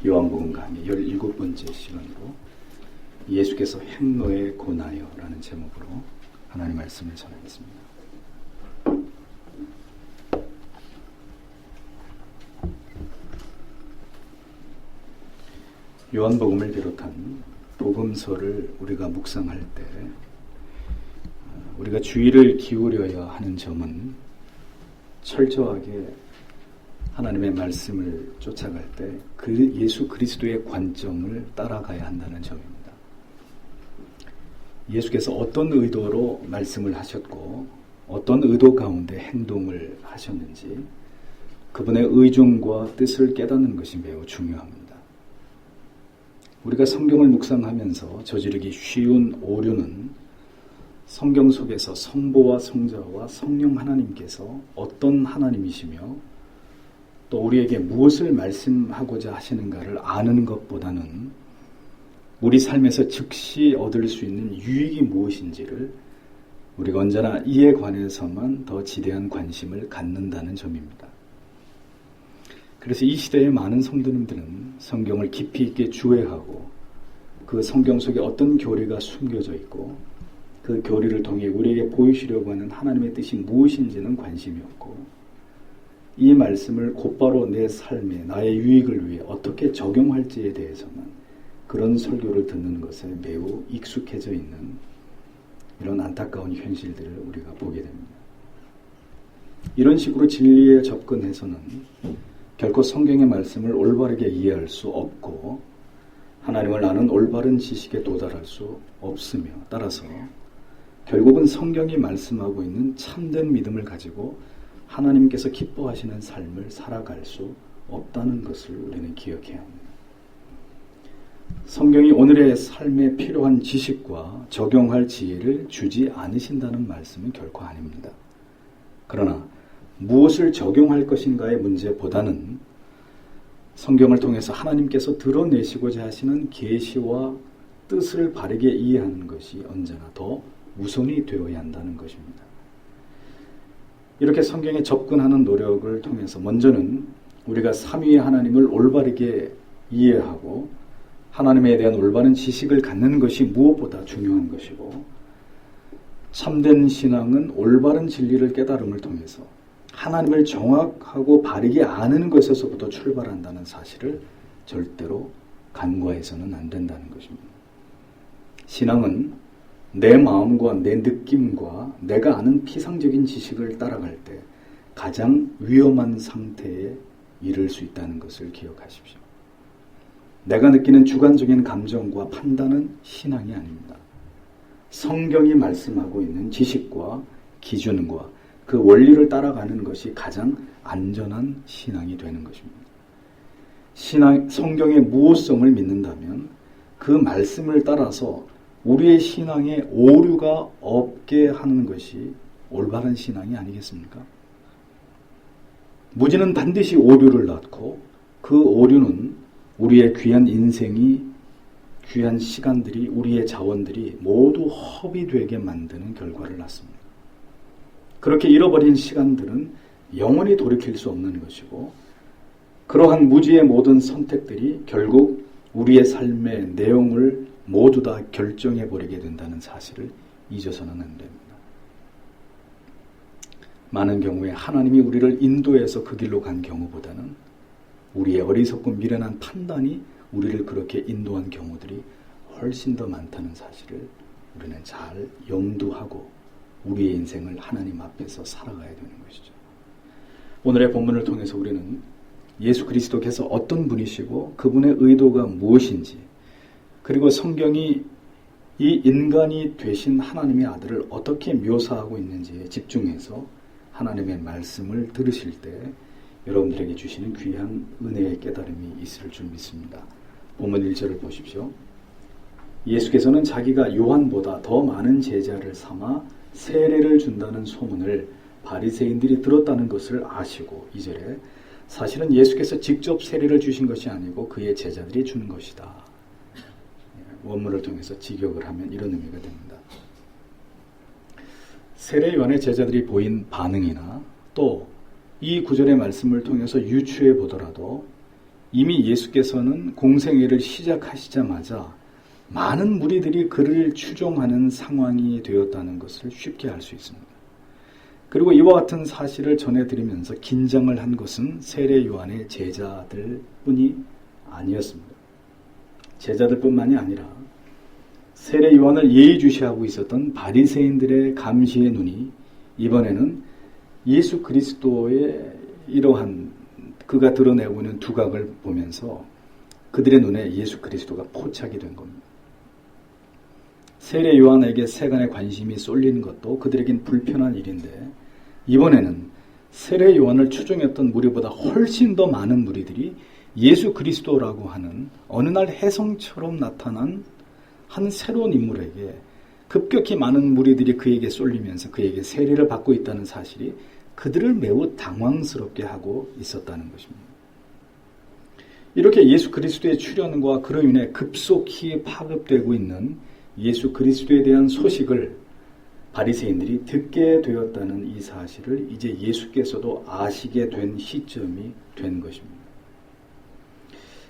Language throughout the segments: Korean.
요한복음 강의 17번째 시간으로 예수께서 행로에 권하여 라는 제목으로 하나님의 말씀을 전하겠습니다. 요한복음을 비롯한 복음서를 우리가 묵상할 때 우리가 주의를 기울여야 하는 점은 철저하게 하나님의 말씀을 쫓아갈 때 그 예수 그리스도의 관점을 따라가야 한다는 점입니다. 예수께서 어떤 의도로 말씀을 하셨고 어떤 의도 가운데 행동을 하셨는지 그분의 의중과 뜻을 깨닫는 것이 매우 중요합니다. 우리가 성경을 묵상하면서 저지르기 쉬운 오류는 성경 속에서 성부와 성자와 성령 하나님께서 어떤 하나님이시며 또 우리에게 무엇을 말씀하고자 하시는가를 아는 것보다는 우리 삶에서 즉시 얻을 수 있는 유익이 무엇인지를 우리가 언제나 이에 관해서만 더 지대한 관심을 갖는다는 점입니다. 그래서 이 시대의 많은 성도님들은 성경을 깊이 있게 주해하고 그 성경 속에 어떤 교리가 숨겨져 있고 그 교리를 통해 우리에게 보이시려고 하는 하나님의 뜻이 무엇인지는 관심이 없고 이 말씀을 곧바로 내 삶에 나의 유익을 위해 어떻게 적용할지에 대해서는 그런 설교를 듣는 것에 매우 익숙해져 있는 이런 안타까운 현실들을 우리가 보게 됩니다. 이런 식으로 진리에 접근해서는 결코 성경의 말씀을 올바르게 이해할 수 없고 하나님을 아는 올바른 지식에 도달할 수 없으며 따라서 결국은 성경이 말씀하고 있는 참된 믿음을 가지고 하나님께서 기뻐하시는 삶을 살아갈 수 없다는 것을 우리는 기억해야 합니다. 성경이 오늘의 삶에 필요한 지식과 적용할 지혜를 주지 않으신다는 말씀은 결코 아닙니다. 그러나 무엇을 적용할 것인가의 문제보다는 성경을 통해서 하나님께서 드러내시고자 하시는 계시와 뜻을 바르게 이해하는 것이 언제나 더 우선이 되어야 한다는 것입니다. 이렇게 성경에 접근하는 노력을 통해서 먼저는 우리가 삼위의 하나님을 올바르게 이해하고 하나님에 대한 올바른 지식을 갖는 것이 무엇보다 중요한 것이고 참된 신앙은 올바른 진리를 깨달음을 통해서 하나님을 정확하고 바르게 아는 것에서부터 출발한다는 사실을 절대로 간과해서는 안 된다는 것입니다. 신앙은 내 마음과 내 느낌과 내가 아는 피상적인 지식을 따라갈 때 가장 위험한 상태에 이를 수 있다는 것을 기억하십시오. 내가 느끼는 주관적인 감정과 판단은 신앙이 아닙니다. 성경이 말씀하고 있는 지식과 기준과 그 원리를 따라가는 것이 가장 안전한 신앙이 되는 것입니다. 성경의 무호성을 믿는다면 그 말씀을 따라서 우리의 신앙에 오류가 없게 하는 것이 올바른 신앙이 아니겠습니까? 무지는 반드시 오류를 낳고 그 오류는 우리의 귀한 인생이 귀한 시간들이 우리의 자원들이 모두 허비되게 만드는 결과를 낳습니다. 그렇게 잃어버린 시간들은 영원히 돌이킬 수 없는 것이고 그러한 무지의 모든 선택들이 결국 우리의 삶의 내용을 모두 다 결정해버리게 된다는 사실을 잊어서는 안 됩니다. 많은 경우에 하나님이 우리를 인도해서 그 길로 간 경우보다는 우리의 어리석고 미련한 판단이 우리를 그렇게 인도한 경우들이 훨씬 더 많다는 사실을 우리는 잘 염두하고 우리의 인생을 하나님 앞에서 살아가야 되는 것이죠. 오늘의 본문을 통해서 우리는 예수 그리스도께서 어떤 분이시고 그분의 의도가 무엇인지 그리고 성경이 이 인간이 되신 하나님의 아들을 어떻게 묘사하고 있는지에 집중해서 하나님의 말씀을 들으실 때 여러분들에게 주시는 귀한 은혜의 깨달음이 있을 줄 믿습니다. 본문 1절을 보십시오. 예수께서는 자기가 요한보다 더 많은 제자를 삼아 세례를 준다는 소문을 바리새인들이 들었다는 것을 아시고 2절에 사실은 예수께서 직접 세례를 주신 것이 아니고 그의 제자들이 준 것이다. 원문을 통해서 직역을 하면 이런 의미가 됩니다. 세례요한의 제자들이 보인 반응이나 또 이 구절의 말씀을 통해서 유추해 보더라도 이미 예수께서는 공생애를 시작하시자마자 많은 무리들이 그를 추종하는 상황이 되었다는 것을 쉽게 알 수 있습니다. 그리고 이와 같은 사실을 전해드리면서 긴장을 한 것은 세례 요한의 제자들뿐이 아니었습니다. 제자들뿐만이 아니라 세례 요한을 예의주시하고 있었던 바리새인들의 감시의 눈이 이번에는 예수 그리스도의 이러한 그가 드러내고 있는 두각을 보면서 그들의 눈에 예수 그리스도가 포착이 된 겁니다. 세례 요한에게 세간의 관심이 쏠린 것도 그들에겐 불편한 일인데 이번에는 세례 요한을 추종했던 무리보다 훨씬 더 많은 무리들이 예수 그리스도라고 하는 어느 날 혜성처럼 나타난 한 새로운 인물에게 급격히 많은 무리들이 그에게 쏠리면서 그에게 세례를 받고 있다는 사실이 그들을 매우 당황스럽게 하고 있었다는 것입니다. 이렇게 예수 그리스도의 출현과 그로 인해 급속히 파급되고 있는 예수 그리스도에 대한 소식을 바리새인들이 듣게 되었다는 이 사실을 이제 예수께서도 아시게 된 시점이 된 것입니다.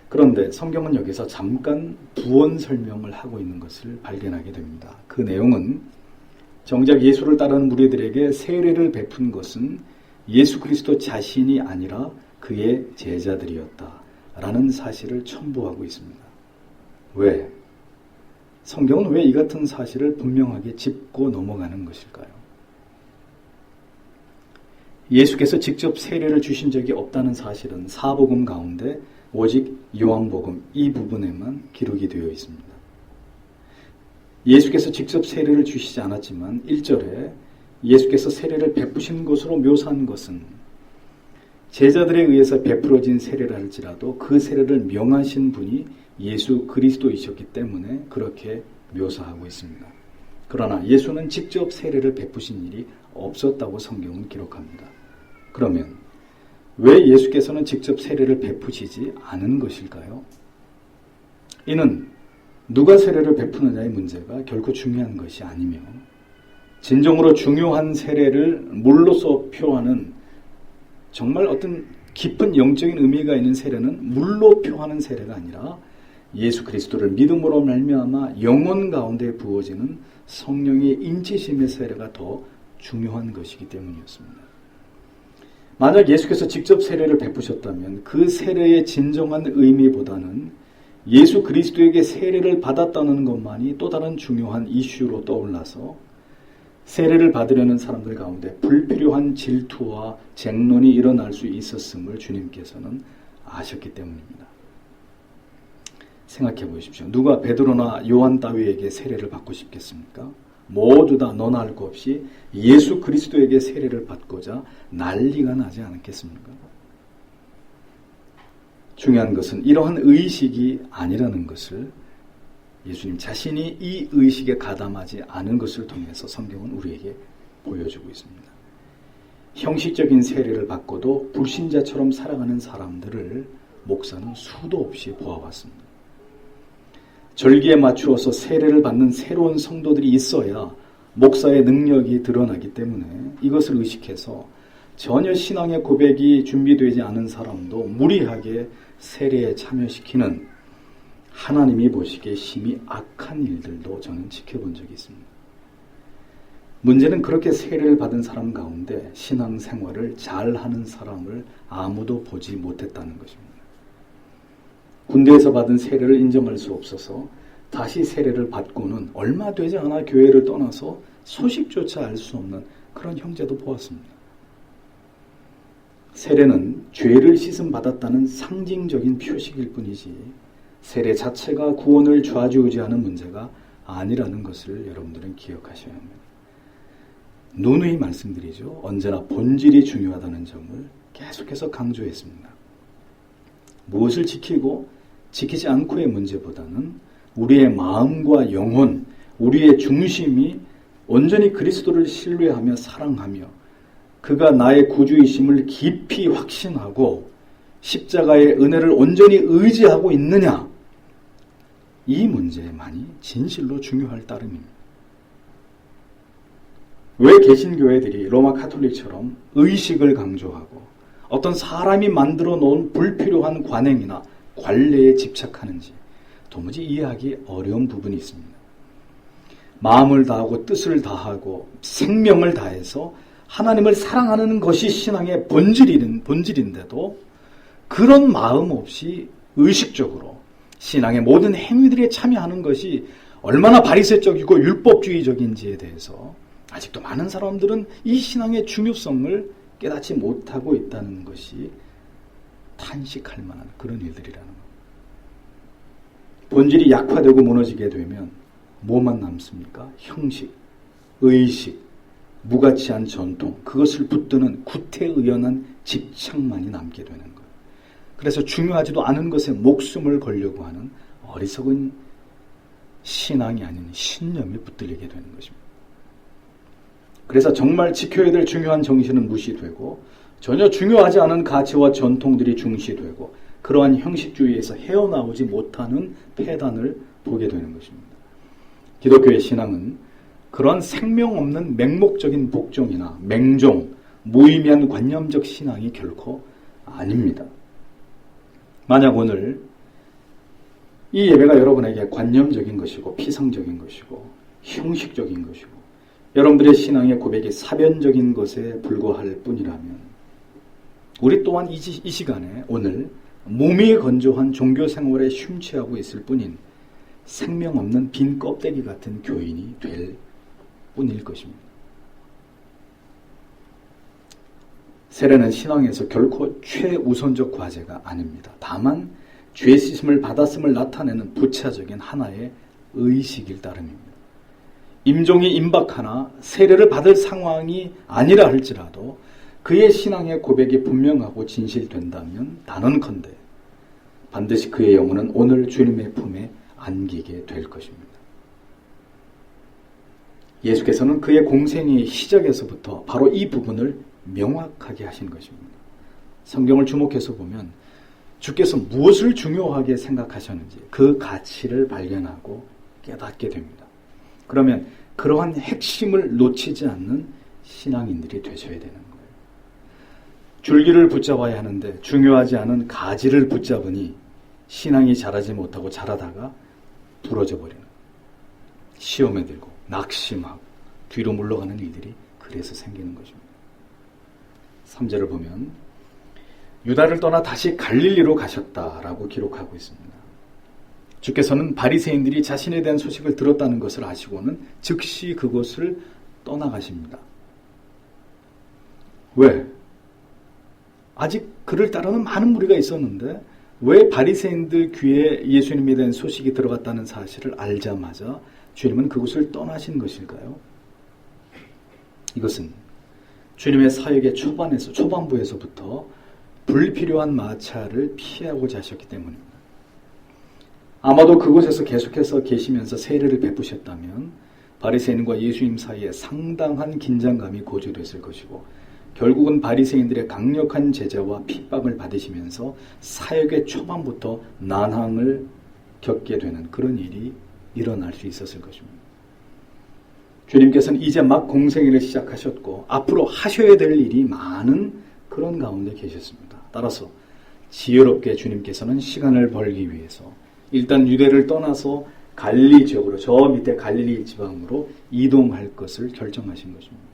그런데 성경은 여기서 잠깐 부언 설명을 하고 있는 것을 발견하게 됩니다. 그 내용은 정작 예수를 따르는 무리들에게 세례를 베푼 것은 예수 그리스도 자신이 아니라 그의 제자들이었다라는 사실을 첨부하고 있습니다. 왜? 성경은 왜 이 같은 사실을 분명하게 짚고 넘어가는 것일까요? 예수께서 직접 세례를 주신 적이 없다는 사실은 사복음 가운데 오직 요한복음 이 부분에만 기록이 되어 있습니다. 예수께서 직접 세례를 주시지 않았지만 1절에 예수께서 세례를 베푸신 것으로 묘사한 것은 제자들에 의해서 베풀어진 세례라 할지라도 그 세례를 명하신 분이 예수 그리스도이셨기 때문에 그렇게 묘사하고 있습니다. 그러나 예수는 직접 세례를 베푸신 일이 없었다고 성경은 기록합니다. 그러면 왜 예수께서는 직접 세례를 베푸시지 않은 것일까요? 이는 누가 세례를 베푸느냐의 문제가 결코 중요한 것이 아니며 진정으로 중요한 세례를 물로서 표하는 정말 어떤 깊은 영적인 의미가 있는 세례는 물로 표하는 세례가 아니라 예수 그리스도를 믿음으로 말미암아 영혼 가운데 부어지는 성령의 인치심의 세례가 더 중요한 것이기 때문이었습니다. 만약 예수께서 직접 세례를 베푸셨다면 그 세례의 진정한 의미보다는 예수 그리스도에게 세례를 받았다는 것만이 또 다른 중요한 이슈로 떠올라서 세례를 받으려는 사람들 가운데 불필요한 질투와 쟁론이 일어날 수 있었음을 주님께서는 아셨기 때문입니다. 생각해 보십시오. 누가 베드로나 요한 따위에게 세례를 받고 싶겠습니까? 모두 다 너나 할 것 없이 예수 그리스도에게 세례를 받고자 난리가 나지 않았겠습니까? 중요한 것은 이러한 의식이 아니라는 것을 예수님 자신이 이 의식에 가담하지 않은 것을 통해서 성경은 우리에게 보여주고 있습니다. 형식적인 세례를 받고도 불신자처럼 살아가는 사람들을 목사는 수도 없이 보아왔습니다. 절기에 맞추어서 세례를 받는 새로운 성도들이 있어야 목사의 능력이 드러나기 때문에 이것을 의식해서 전혀 신앙의 고백이 준비되지 않은 사람도 무리하게 세례에 참여시키는 하나님이 보시기에 심히 악한 일들도 저는 지켜본 적이 있습니다. 문제는 그렇게 세례를 받은 사람 가운데 신앙생활을 잘하는 사람을 아무도 보지 못했다는 것입니다. 군대에서 받은 세례를 인정할 수 없어서 다시 세례를 받고는 얼마 되지 않아 교회를 떠나서 소식조차 알 수 없는 그런 형제도 보았습니다. 세례는 죄를 씻음 받았다는 상징적인 표식일 뿐이지 세례 자체가 구원을 좌지우지하는 문제가 아니라는 것을 여러분들은 기억하셔야 합니다. 누누이 말씀드리죠. 언제나 본질이 중요하다는 점을 계속해서 강조했습니다. 무엇을 지키고 지키지 않고의 문제보다는 우리의 마음과 영혼, 우리의 중심이 온전히 그리스도를 신뢰하며 사랑하며 그가 나의 구주이심을 깊이 확신하고 십자가의 은혜를 온전히 의지하고 있느냐, 이 문제만이 진실로 중요할 따름입니다. 왜 개신교회들이 로마 카톨릭처럼 의식을 강조하고 어떤 사람이 만들어 놓은 불필요한 관행이나 관례에 집착하는지 도무지 이해하기 어려운 부분이 있습니다. 마음을 다하고 뜻을 다하고 생명을 다해서 하나님을 사랑하는 것이 신앙의 본질인데도 그런 마음 없이 의식적으로 신앙의 모든 행위들에 참여하는 것이 얼마나 바리새적이고 율법주의적인지에 대해서 아직도 많은 사람들은 이 신앙의 중요성을 깨닫지 못하고 있다는 것이 탄식할 만한 그런 일들이라는 것. 본질이 약화되고 무너지게 되면 뭐만 남습니까? 형식, 의식, 무가치한 전통, 그것을 붙드는 구태의연한 집착만이 남게 되는 거예요. 그래서 중요하지도 않은 것에 목숨을 걸려고 하는 어리석은 신앙이 아닌 신념이 붙들리게 되는 것입니다. 그래서 정말 지켜야 될 중요한 정신은 무시되고 전혀 중요하지 않은 가치와 전통들이 중시되고 그러한 형식주의에서 헤어나오지 못하는 폐단을 보게 되는 것입니다. 기독교의 신앙은 그러한 생명 없는 맹목적인 복종이나 맹종, 무의미한 관념적 신앙이 결코 아닙니다. 만약 오늘 이 예배가 여러분에게 관념적인 것이고 피상적인 것이고 형식적인 것이고 여러분들의 신앙의 고백이 사변적인 것에 불과할 뿐이라면 우리 또한 이 시간에 오늘 몸이 건조한 종교 생활에 심취하고 있을 뿐인 생명 없는 빈 껍데기 같은 교인이 될 뿐일 것입니다. 세례는 신앙에서 결코 최우선적 과제가 아닙니다. 다만 죄 씻음을 받았음을 나타내는 부차적인 하나의 의식일 따름입니다. 임종이 임박하나 세례를 받을 상황이 아니라 할지라도 그의 신앙의 고백이 분명하고 진실된다면 단언컨대 반드시 그의 영혼은 오늘 주님의 품에 안기게 될 것입니다. 예수께서는 그의 공생의 시작에서부터 바로 이 부분을 명확하게 하신 것입니다. 성경을 주목해서 보면 주께서 무엇을 중요하게 생각하셨는지 그 가치를 발견하고 깨닫게 됩니다. 그러면 그러한 핵심을 놓치지 않는 신앙인들이 되셔야 되는 거예요. 줄기를 붙잡아야 하는데 중요하지 않은 가지를 붙잡으니 신앙이 자라지 못하고 자라다가 부러져 버리는, 시험에 들고 낙심하고 뒤로 물러가는 일들이 그래서 생기는 것입니다. 3절을 보면 유다를 떠나 다시 갈릴리로 가셨다라고 기록하고 있습니다. 주께서는 바리새인들이 자신에 대한 소식을 들었다는 것을 아시고는 즉시 그곳을 떠나가십니다. 왜? 아직 그를 따르는 많은 무리가 있었는데 왜 바리새인들 귀에 예수님에 대한 소식이 들어갔다는 사실을 알자마자 주님은 그곳을 떠나신 것일까요? 이것은 주님의 사역의 초반부에서부터 불필요한 마찰을 피하고자 하셨기 때문입니다. 아마도 그곳에서 계속해서 계시면서 세례를 베푸셨다면 바리새인과 예수님 사이에 상당한 긴장감이 고조됐을 것이고 결국은 바리새인들의 강력한 제재와 핍박을 받으시면서 사역의 초반부터 난항을 겪게 되는 그런 일이 일어날 수 있었을 것입니다. 주님께서는 이제 막 공생애를 시작하셨고 앞으로 하셔야 될 일이 많은 그런 가운데 계셨습니다. 따라서 지혜롭게 주님께서는 시간을 벌기 위해서 일단 유대를 떠나서 갈릴리 지역으로 저 밑에 갈릴리 지방으로 이동할 것을 결정하신 것입니다.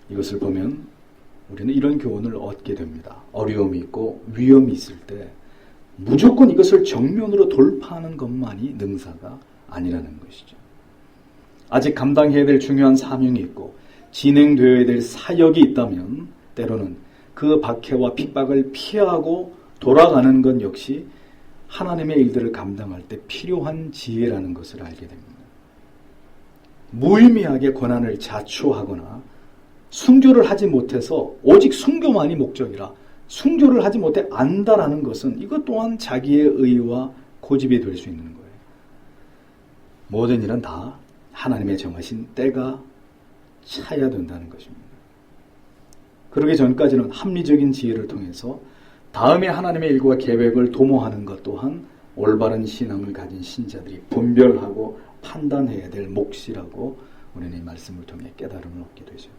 이것을 보면 우리는 이런 교훈을 얻게 됩니다. 어려움이 있고 위험이 있을 때 무조건 이것을 정면으로 돌파하는 것만이 능사가 아니라는 것이죠. 아직 감당해야 될 중요한 사명이 있고 진행되어야 될 사역이 있다면 때로는 그 박해와 핍박을 피하고 돌아가는 것 역시 하나님의 일들을 감당할 때 필요한 지혜라는 것을 알게 됩니다. 무의미하게 권한을 자초하거나 순교를 하지 못해서 오직 순교만이 목적이라 순교를 하지 못해 안다라는 것은 이것 또한 자기의 의와 고집이 될 수 있는 거예요. 모든 일은 다 하나님의 정하신 때가 차야 된다는 것입니다. 그러기 전까지는 합리적인 지혜를 통해서 다음에 하나님의 일과 계획을 도모하는 것 또한 올바른 신앙을 가진 신자들이 분별하고 판단해야 될 몫이라고 우리는 이 말씀을 통해 깨달음을 얻게 되죠.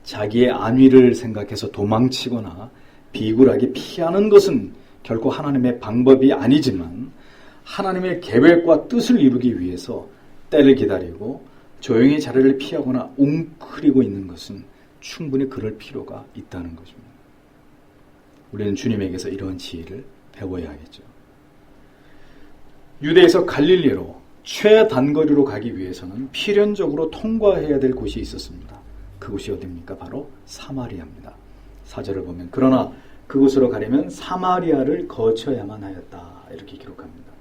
자기의 안위를 생각해서 도망치거나 비굴하게 피하는 것은 결코 하나님의 방법이 아니지만 하나님의 계획과 뜻을 이루기 위해서 때를 기다리고 조용히 자리를 피하거나 웅크리고 있는 것은 충분히 그럴 필요가 있다는 것입니다. 우리는 주님에게서 이러한 지혜를 배워야 하겠죠. 유대에서 갈릴리로 최단거리로 가기 위해서는 필연적으로 통과해야 될 곳이 있었습니다. 그곳이 어디입니까? 바로 사마리아입니다. 4절을 보면 그러나 그곳으로 가려면 사마리아를 거쳐야만 하였다. 이렇게 기록합니다.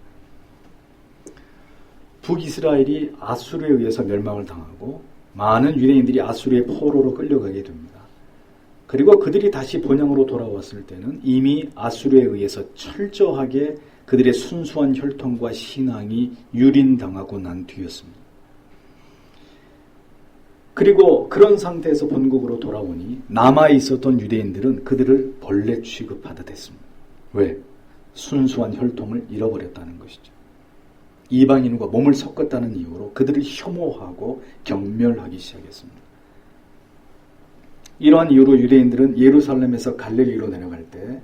북이스라엘이 아수르에 의해서 멸망을 당하고 많은 유대인들이 아수르의 포로로 끌려가게 됩니다. 그리고 그들이 다시 본향으로 돌아왔을 때는 이미 아수르에 의해서 철저하게 그들의 순수한 혈통과 신앙이 유린당하고 난 뒤였습니다. 그리고 그런 상태에서 본국으로 돌아오니 남아있었던 유대인들은 그들을 벌레 취급하듯 했습니다. 왜? 순수한 혈통을 잃어버렸다는 것이죠. 이방인과 몸을 섞었다는 이유로 그들을 혐오하고 경멸하기 시작했습니다. 이러한 이유로 유대인들은 예루살렘에서 갈릴리로 내려갈 때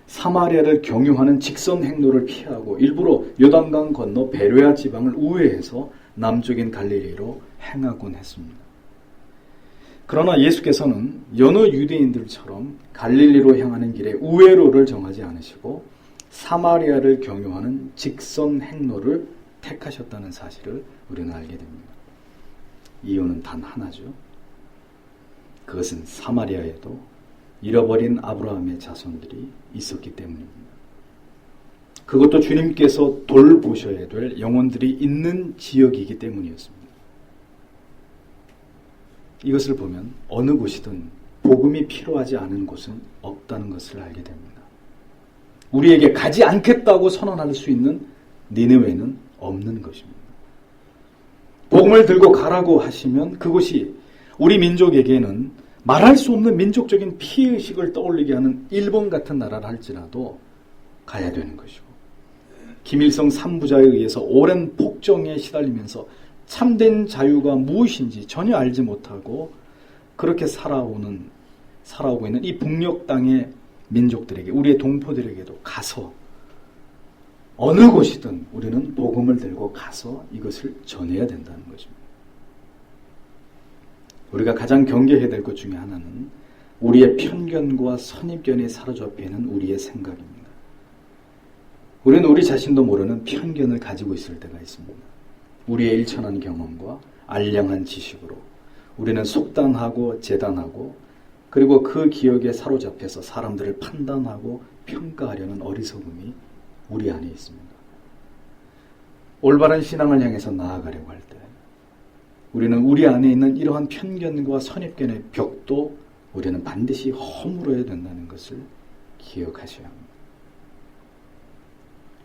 사마리아를 경유하는 직선 행로를 피하고 일부러 요단강 건너 베레아 지방을 우회해서 남쪽인 갈릴리로 행하곤 했습니다. 그러나 예수께서는 여느 유대인들처럼 갈릴리로 향하는 길에 우회로를 정하지 않으시고 사마리아를 경유하는 직선 행로를 택하셨다는 사실을 우리는 알게 됩니다. 이유는 단 하나죠. 그것은 사마리아에도 잃어버린 아브라함의 자손들이 있었기 때문입니다. 그것도 주님께서 돌보셔야 될 영혼들이 있는 지역이기 때문이었습니다. 이것을 보면 어느 곳이든 복음이 필요하지 않은 곳은 없다는 것을 알게 됩니다. 우리에게 가지 않겠다고 선언할 수 있는 니느웨는 없는 것입니다. 복음을 들고 가라고 하시면 그곳이 우리 민족에게는 말할 수 없는 민족적인 피의식을 떠올리게 하는 일본 같은 나라를 할지라도 가야 되는 것이고, 김일성 3부자에 의해서 오랜 폭정에 시달리면서 참된 자유가 무엇인지 전혀 알지 못하고 그렇게 살아오고 있는 이 북녘 땅의 민족들에게, 우리의 동포들에게도 가서 어느 곳이든 우리는 복음을 들고 가서 이것을 전해야 된다는 것입니다. 우리가 가장 경계해야 될 것 중에 하나는 우리의 편견과 선입견에 사로잡혀 있는 우리의 생각입니다. 우리는 우리 자신도 모르는 편견을 가지고 있을 때가 있습니다. 우리의 일천한 경험과 알량한 지식으로 우리는 속단하고 재단하고 그리고 그 기억에 사로잡혀서 사람들을 판단하고 평가하려는 어리석음이 우리 안에 있습니다. 올바른 신앙을 향해서 나아가려고 할 때 우리는 우리 안에 있는 이러한 편견과 선입견의 벽도 우리는 반드시 허물어야 된다는 것을 기억하셔야 합니다.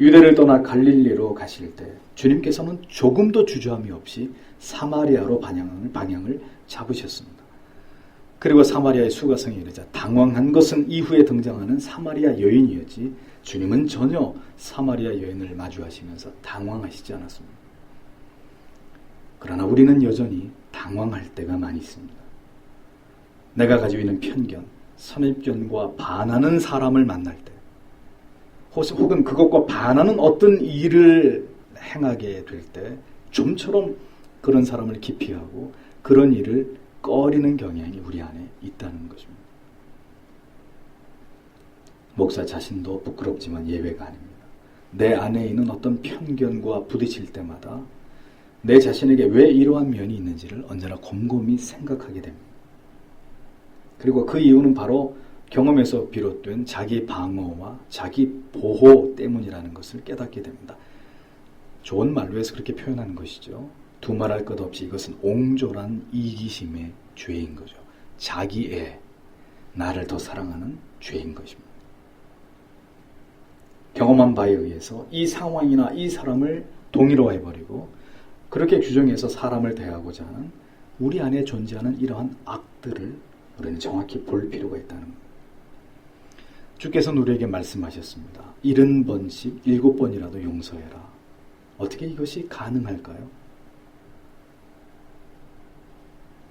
유대를 떠나 갈릴리로 가실 때 주님께서는 조금도 주저함이 없이 사마리아로 방향을 잡으셨습니다. 그리고 사마리아의 수가성에 이르자 당황한 것은 이후에 등장하는 사마리아 여인이었지 주님은 전혀 사마리아 여인을 마주하시면서 당황하시지 않았습니다. 그러나 우리는 여전히 당황할 때가 많이 있습니다. 내가 가지고 있는 편견, 선입견과 반하는 사람을 만날 때 혹은 그것과 반하는 어떤 일을 행하게 될 때 좀처럼 그런 사람을 기피하고 그런 일을 꺼리는 경향이 우리 안에 있다는 것입니다. 목사 자신도 부끄럽지만 예외가 아닙니다. 내 안에 있는 어떤 편견과 부딪힐 때마다 내 자신에게 왜 이러한 면이 있는지를 언제나 곰곰이 생각하게 됩니다. 그리고 그 이유는 바로 경험에서 비롯된 자기 방어와 자기 보호 때문이라는 것을 깨닫게 됩니다. 좋은 말로 해서 그렇게 표현하는 것이죠. 두말할 것 없이 이것은 옹졸한 이기심의 죄인 거죠. 자기애, 나를 더 사랑하는 죄인 것입니다. 경험한 바에 의해서 이 상황이나 이 사람을 동일화해버리고 그렇게 규정해서 사람을 대하고자 하는 우리 안에 존재하는 이러한 악들을 우리는 정확히 볼 필요가 있다는 겁니다. 주께서는 우리에게 말씀하셨습니다. 70번씩 7번이라도 용서해라. 어떻게 이것이 가능할까요?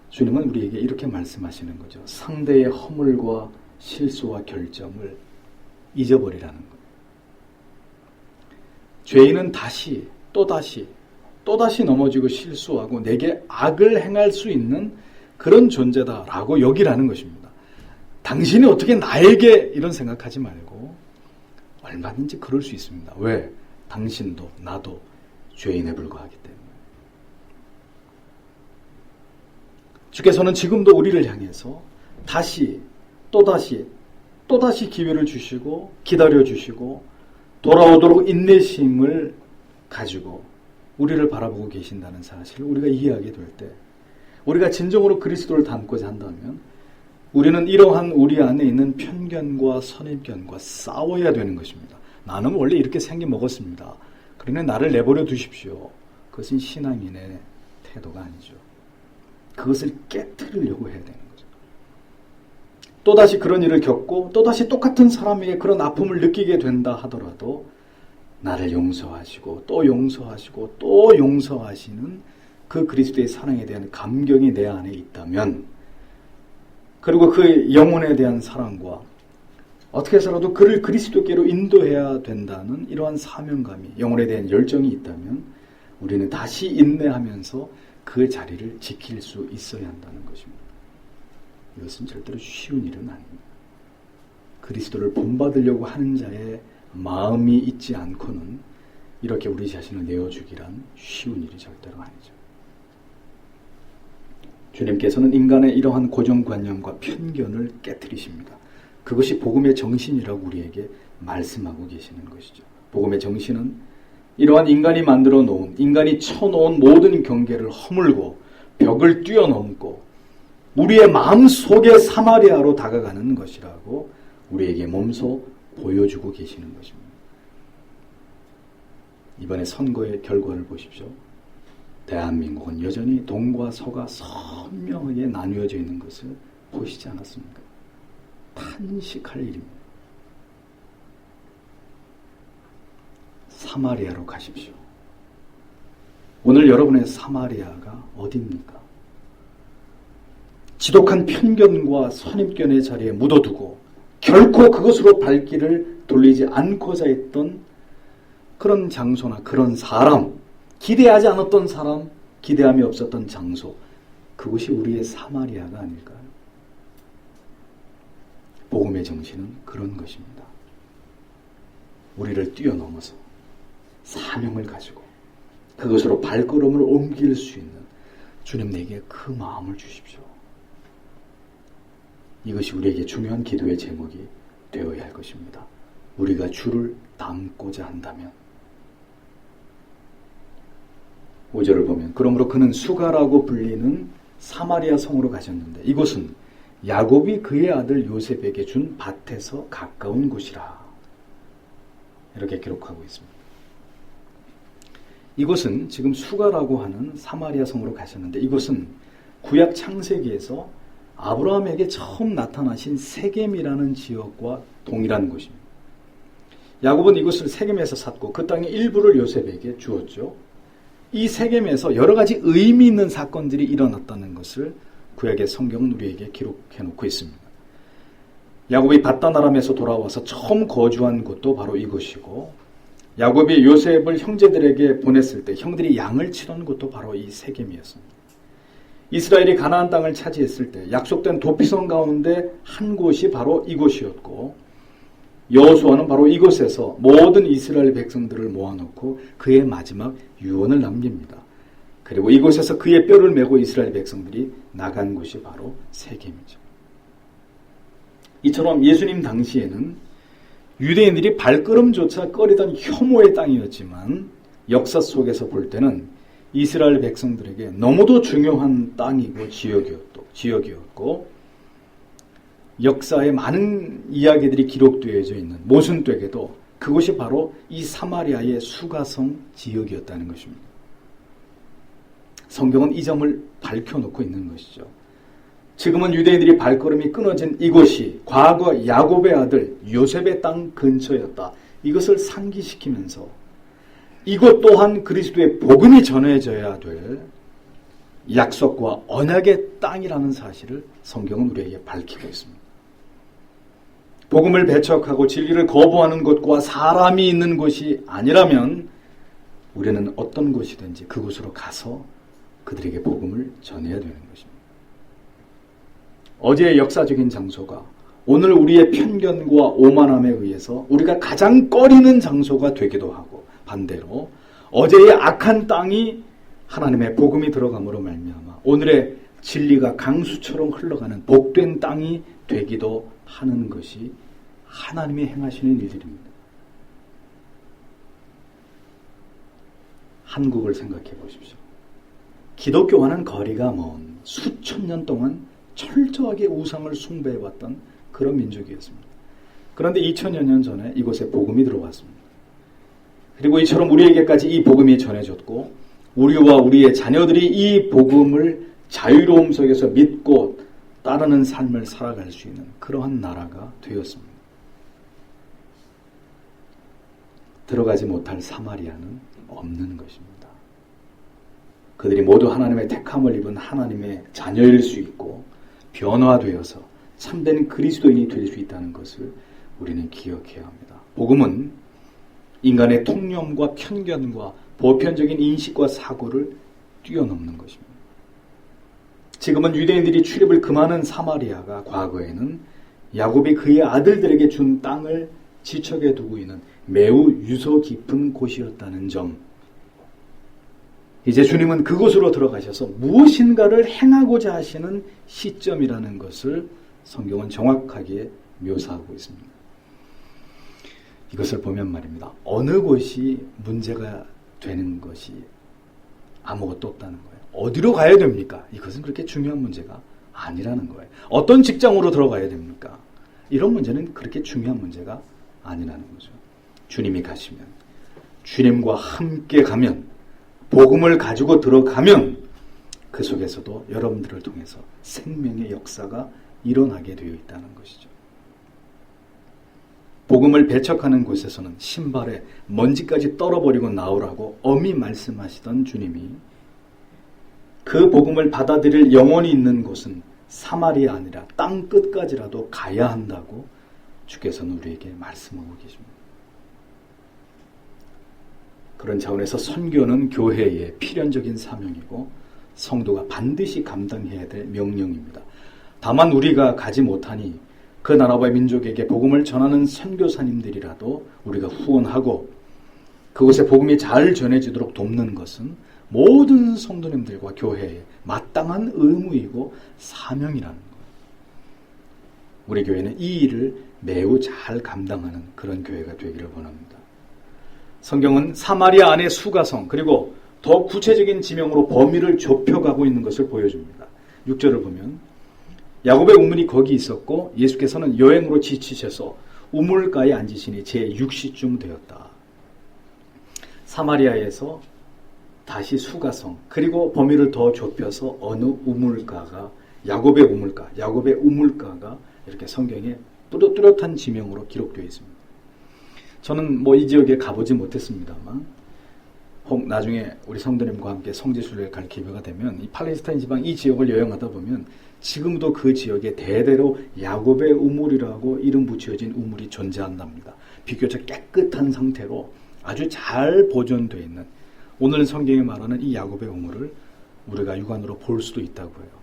주님은 우리에게 이렇게 말씀하시는 거죠. 상대의 허물과 실수와 결점을 잊어버리라는 거예요. 죄인은 다시 또다시 넘어지고 실수하고 내게 악을 행할 수 있는 그런 존재다라고 여기라는 것입니다. 당신이 어떻게 나에게 이런 생각하지 말고 얼마든지 그럴 수 있습니다. 왜? 당신도 나도 죄인에 불과하기 때문에. 주께서는 지금도 우리를 향해서 다시 또다시 기회를 주시고 기다려주시고 돌아오도록 인내심을 가지고 우리를 바라보고 계신다는 사실을 우리가 이해하게 될 때, 우리가 진정으로 그리스도를 닮고자 한다면 우리는 이러한 우리 안에 있는 편견과 선입견과 싸워야 되는 것입니다. 나는 원래 이렇게 생겨 먹었습니다. 그러니 나를 내버려 두십시오. 그것은 신앙인의 태도가 아니죠. 그것을 깨트리려고 해야 되는 거죠. 또다시 그런 일을 겪고 또다시 똑같은 사람에게 그런 아픔을 느끼게 된다 하더라도 나를 용서하시고 또 용서하시고 또 용서하시는 그 그리스도의 사랑에 대한 감격이 내 안에 있다면, 그리고 그 영혼에 대한 사랑과 어떻게 해서라도 그를 그리스도께로 인도해야 된다는 이러한 사명감이, 영혼에 대한 열정이 있다면 우리는 다시 인내하면서 그 자리를 지킬 수 있어야 한다는 것입니다. 이것은 절대로 쉬운 일은 아닙니다. 그리스도를 본받으려고 하는 자의 마음이 있지 않고는 이렇게 우리 자신을 내어주기란 쉬운 일이 절대로 아니죠. 주님께서는 인간의 이러한 고정관념과 편견을 깨트리십니다. 그것이 복음의 정신이라고 우리에게 말씀하고 계시는 것이죠. 복음의 정신은 이러한 인간이 만들어 놓은, 인간이 쳐놓은 모든 경계를 허물고 벽을 뛰어넘고 우리의 마음속의 사마리아로 다가가는 것이라고 우리에게 몸소 보여주고 계시는 것입니다. 이번에 선거의 결과를 보십시오. 대한민국은 여전히 동과 서가 선명하게 나뉘어져 있는 것을 보시지 않았습니까? 탄식할 일입니다. 사마리아로 가십시오. 오늘 여러분의 사마리아가 어디입니까? 지독한 편견과 선입견의 자리에 묻어두고 결코 그것으로 발길을 돌리지 않고자 했던 그런 장소나 그런 사람, 기대하지 않았던 사람, 기대함이 없었던 장소, 그것이 우리의 사마리아가 아닐까요? 복음의 정신은 그런 것입니다. 우리를 뛰어넘어서 사명을 가지고 그것으로 발걸음을 옮길 수 있는 주님, 내게 그 마음을 주십시오. 이것이 우리에게 중요한 기도의 제목이 되어야 할 것입니다. 우리가 주를 닮고자 한다면. 5절을 보면 그러므로 그는 수가라고 불리는 사마리아 성으로 가셨는데 이곳은 야곱이 그의 아들 요셉에게 준 밭에서 가까운 곳이라. 이렇게 기록하고 있습니다. 이곳은 지금 수가라고 하는 사마리아 성으로 가셨는데 이곳은 구약 창세기에서 아브라함에게 처음 나타나신 세겜이라는 지역과 동일한 곳입니다. 야곱은 이곳을 세겜에서 샀고 그 땅의 일부를 요셉에게 주었죠. 이 세겜에서 여러 가지 의미 있는 사건들이 일어났다는 것을 구약의 성경은 우리에게 기록해 놓고 있습니다. 야곱이 밧단 아람에서 돌아와서 처음 거주한 곳도 바로 이곳이고, 야곱이 요셉을 형제들에게 보냈을 때 형들이 양을 치던 곳도 바로 이 세겜이었습니다. 이스라엘이 가나안 땅을 차지했을 때 약속된 도피성 가운데 한 곳이 바로 이곳이었고, 여호수아는 바로 이곳에서 모든 이스라엘 백성들을 모아놓고 그의 마지막 유언을 남깁니다. 그리고 이곳에서 그의 뼈를 메고 이스라엘 백성들이 나간 곳이 바로 세겜이죠. 이처럼 예수님 당시에는 유대인들이 발걸음조차 꺼리던 혐오의 땅이었지만 역사 속에서 볼 때는 이스라엘 백성들에게 너무도 중요한 땅이고 지역이었고 역사에 많은 이야기들이 기록되어져 있는 모순되게도 그곳이 바로 이 사마리아의 수가성 지역이었다는 것입니다. 성경은 이 점을 밝혀놓고 있는 것이죠. 지금은 유대인들이 발걸음이 끊어진 이곳이 과거 야곱의 아들 요셉의 땅 근처였다. 이것을 상기시키면서 이곳 또한 그리스도의 복음이 전해져야 될 약속과 언약의 땅이라는 사실을 성경은 우리에게 밝히고 있습니다. 복음을 배척하고 진리를 거부하는 곳과 사람이 있는 곳이 아니라면 우리는 어떤 곳이든지 그곳으로 가서 그들에게 복음을 전해야 되는 것입니다. 어제의 역사적인 장소가 오늘 우리의 편견과 오만함에 의해서 우리가 가장 꺼리는 장소가 되기도 하고, 반대로 어제의 악한 땅이 하나님의 복음이 들어감으로 말미암아 오늘의 진리가 강수처럼 흘러가는 복된 땅이 되기도 하는 것이 하나님이 행하시는 일들입니다. 한국을 생각해 보십시오. 기독교와는 거리가 먼 수천 년 동안 철저하게 우상을 숭배해왔던 그런 민족이었습니다. 그런데 2000여 년 전에 이곳에 복음이 들어왔습니다. 그리고 이처럼 우리에게까지 이 복음이 전해졌고 우리와 우리의 자녀들이 이 복음을 자유로움 속에서 믿고 따르는 삶을 살아갈 수 있는 그러한 나라가 되었습니다. 들어가지 못할 사마리아는 없는 것입니다. 그들이 모두 하나님의 택함을 입은 하나님의 자녀일 수 있고 변화되어서 참된 그리스도인이 될 수 있다는 것을 우리는 기억해야 합니다. 복음은 인간의 통념과 편견과 보편적인 인식과 사고를 뛰어넘는 것입니다. 지금은 유대인들이 출입을 금하는 사마리아가 과거에는 야곱이 그의 아들들에게 준 땅을 지척에 두고 있는 매우 유서 깊은 곳이었다는 점, 이제 주님은 그곳으로 들어가셔서 무엇인가를 행하고자 하시는 시점이라는 것을 성경은 정확하게 묘사하고 있습니다. 이것을 보면 말입니다. 어느 곳이 문제가 되는 것이 아무것도 없다는 거예요. 어디로 가야 됩니까? 이것은 그렇게 중요한 문제가 아니라는 거예요. 어떤 직장으로 들어가야 됩니까? 이런 문제는 그렇게 중요한 문제가 아니라는 거죠. 주님이 가시면, 주님과 함께 가면, 복음을 가지고 들어가면 그 속에서도 여러분들을 통해서 생명의 역사가 일어나게 되어 있다는 것이죠. 복음을 배척하는 곳에서는 신발에 먼지까지 떨어버리고 나오라고 엄히 말씀하시던 주님이 그 복음을 받아들일 영혼이 있는 곳은 사마리아 아니라 땅 끝까지라도 가야 한다고 주께서는 우리에게 말씀하고 계십니다. 그런 차원에서 선교는 교회의 필연적인 사명이고 성도가 반드시 감당해야 될 명령입니다. 다만 우리가 가지 못하니 그 나라와 민족에게 복음을 전하는 선교사님들이라도 우리가 후원하고 그곳에 복음이 잘 전해지도록 돕는 것은 모든 성도님들과 교회의 마땅한 의무이고 사명이라는 거예요. 우리 교회는 이 일을 매우 잘 감당하는 그런 교회가 되기를 원합니다. 성경은 사마리아 안의 수가성, 그리고 더 구체적인 지명으로 범위를 좁혀가고 있는 것을 보여줍니다. 6절을 보면 야곱의 우물이 거기 있었고 예수께서는 여행으로 지치셔서 우물가에 앉으시니 제6시쯤 되었다. 사마리아에서 다시 수가성, 그리고 범위를 더 좁혀서 어느 우물가가 야곱의 우물가, 야곱의 우물가가 이렇게 성경에 뚜렷한 지명으로 기록되어 있습니다. 저는 이 지역에 가보지 못했습니다만 혹 나중에 우리 성도님과 함께 성지순례를 갈 기회가 되면 이 팔레스타인 지방 이 지역을 여행하다 보면 지금도 그 지역에 대대로 야곱의 우물이라고 이름 붙여진 우물이 존재한답니다. 비교적 깨끗한 상태로 아주 잘 보존되어 있는, 오늘 성경이 말하는 이 야곱의 우물을 우리가 육안으로 볼 수도 있다고 해요.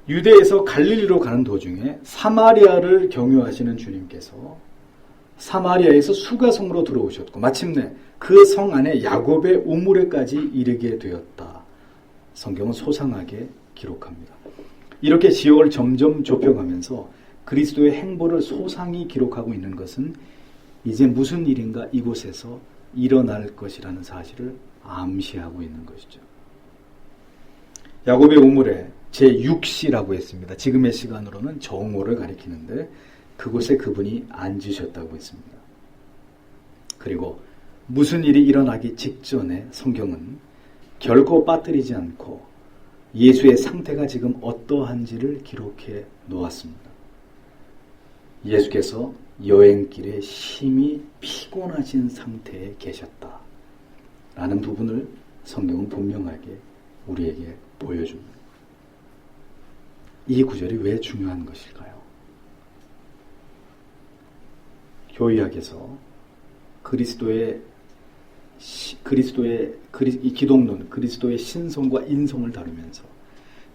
유대에서 갈릴리로 가는 도중에 사마리아를 경유하시는 주님께서 사마리아에서 수가성으로 들어오셨고 마침내 그 성 안에 야곱의 우물에까지 이르게 되었다. 성경은 소상하게 기록합니다. 이렇게 지역을 점점 좁혀가면서 그리스도의 행보를 소상히 기록하고 있는 것은 이제 무슨 일인가 이곳에서 일어날 것이라는 사실을 암시하고 있는 것이죠. 야곱의 우물에 제6시라고 했습니다. 지금의 시간으로는 정오를 가리키는데 그곳에 그분이 앉으셨다고 했습니다. 그리고 무슨 일이 일어나기 직전에 성경은 결코 빠뜨리지 않고 예수의 상태가 지금 어떠한지를 기록해 놓았습니다. 예수께서 여행길에 심히 피곤하신 상태에 계셨다 라는 부분을 성경은 분명하게 우리에게 보여줍니다. 이 구절이 왜 중요한 것일까요? 교의학에서 이 기독론, 그리스도의 신성과 인성을 다루면서